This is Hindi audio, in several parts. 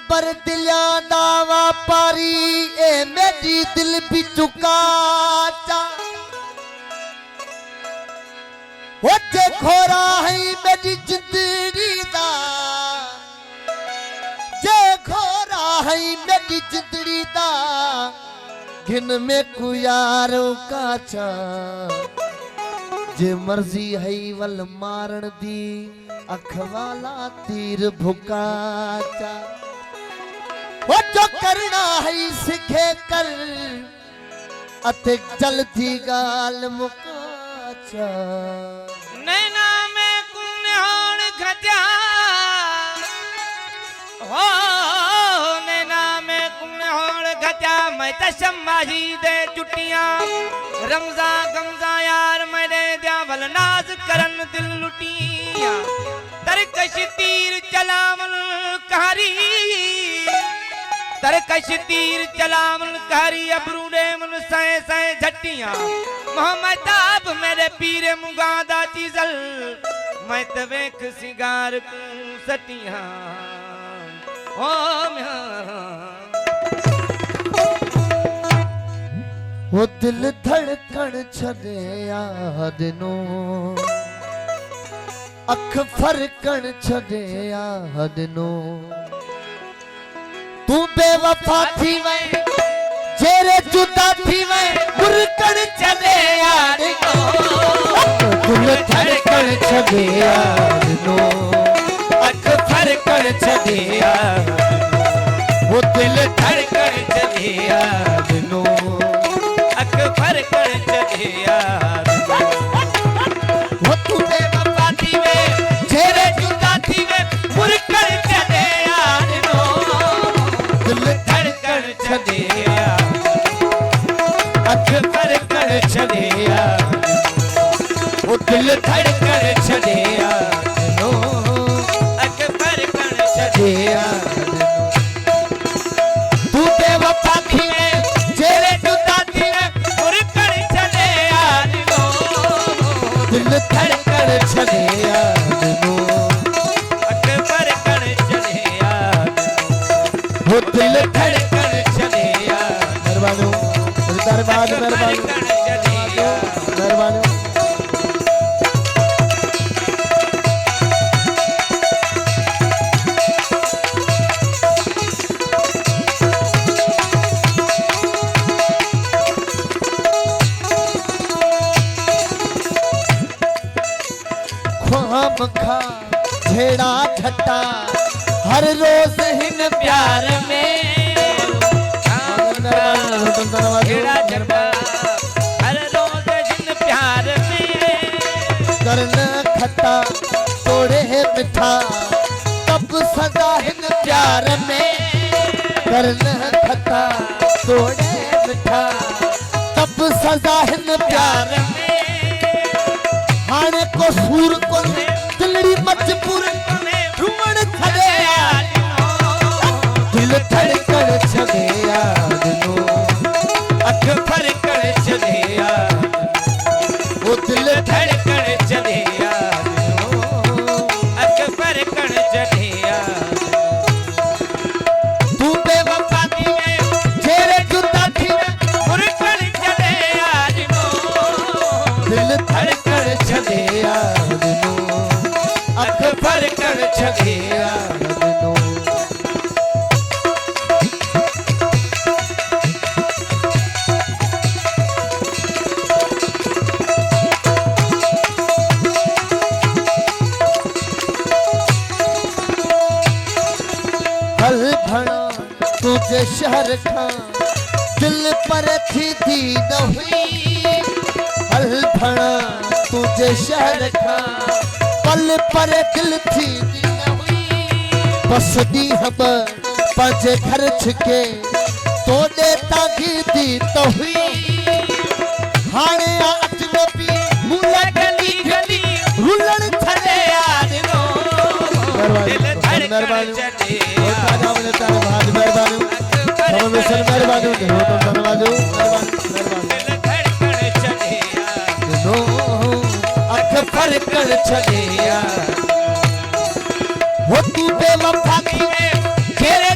पर दिलिया दा व्यापारी ए मेरी दिल भी चुका चा वो जे खोरा है मेरी जिंदड़ी दा जे खोरा है मेरी जिंदड़ी दा घिन में को यारो काचा जे मर्जी है वल मारण दी अखवाला तीर भुकाचा वो जो करना है सिखे कर अते जल्दी गाल मुकाचा नैना में कुन्होण खजा हो नैना में कुन्होण खजा मैं तशम्माही दे चुटियां रमजा गमजा यार मेरे द्या भल नाज करन दिल लुटिया तरकश तीर चलावन कहारी तरकश तीर चलावन कहारी अबरूडे मन सै सै झटियां मोहम्मद आप मेरे पीरे मुगादा चीजल मैं तवेख सिगार को सटियां ओ वो दिल धड़कन छदे याद नो अख फरकन छदे याद नो तू बेवफा थी वै जेरे जुदा थी वै मुरकन छदे याद नो दिल धड़कन छदे याद नो अख फरकन छदे याद वो दिल धड़कन छदे याद नो फर कर चले यार वो तू बेवफा थी वे जेरे जुदा थी वे मुरकर चले यार नो दिल धड़कन चले यार अख फर कर चले यार वो दिल धड़कन चले यार नो अख फर कर चले यार तू बेवफा थी वे जेरे जुदा दिल धड़कन चले याद नो अख फरकन चले याद वो दिल धड़कन चले याद मेहरबानो दरबार मेहरबानो मेहरबानो खा झेड़ा झट्टा हर रोज हिन प्यार में झेड़ा झट्टा हर रोज हिन प्यार में करना खट्टा तोड़े है मिठा तब सजा हिन प्यार में करना खट्टा तोड़े मिठा तब सजा हिन प्यार में हाने को सूर को दिलड़ी मजबूर ढूंढ छदे यार दिल धड़कन छदे याद नो अख फरकन छदे यार वो दिल धड़कन छदे याद नो अख फरकन छदे यार तू बेवफा थी वे जेरे जुदा थी मुरकन छदे याद नो दिल धड़कन छदे याद नो अख फरकन छदे याद नो हल भणा तुझे शहर खां दिल पर थी न हुई हल भणा तुझे शहर खां पल पर दिल थी न हुई बस दी हम पंहिंजे घर छिके तोड़े तागी दी तो हुई हाणे अजनबी मूला गली गली रुलण छड़े यार नो दिल धड़कन छड़े यार मेहरबानी हम मिशन मेहरबानी हो तो धन्यवाद दिल धड़कन छड़े यार नो अख फरकन छड़े यार हो तू बेवफा थी तेरे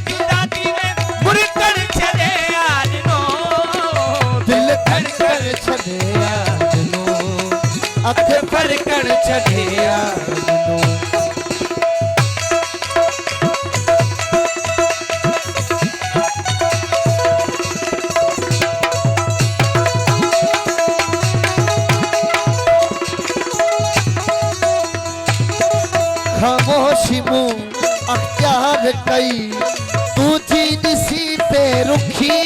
कई तुझी दिसी पे रुखी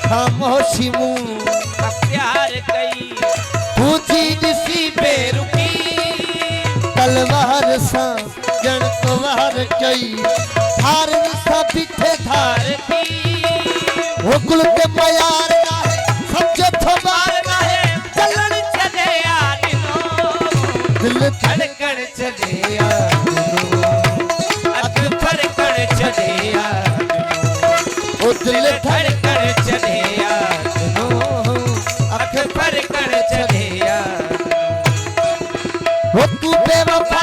खामोशी मुंह प्यार कई तुझी दिसी पे रुखी तलवार सा जन तलवार कई धार सा पीठे धार वो कुल के मयार ना है समझो थमार ना है चलन चले आदिनो दिल धड़कन चले आदिनो अख फरकन चले आदिनो ओ दिल धड़कन चले आदिनो अख फरकन चले आदिनो वो तू बेवफा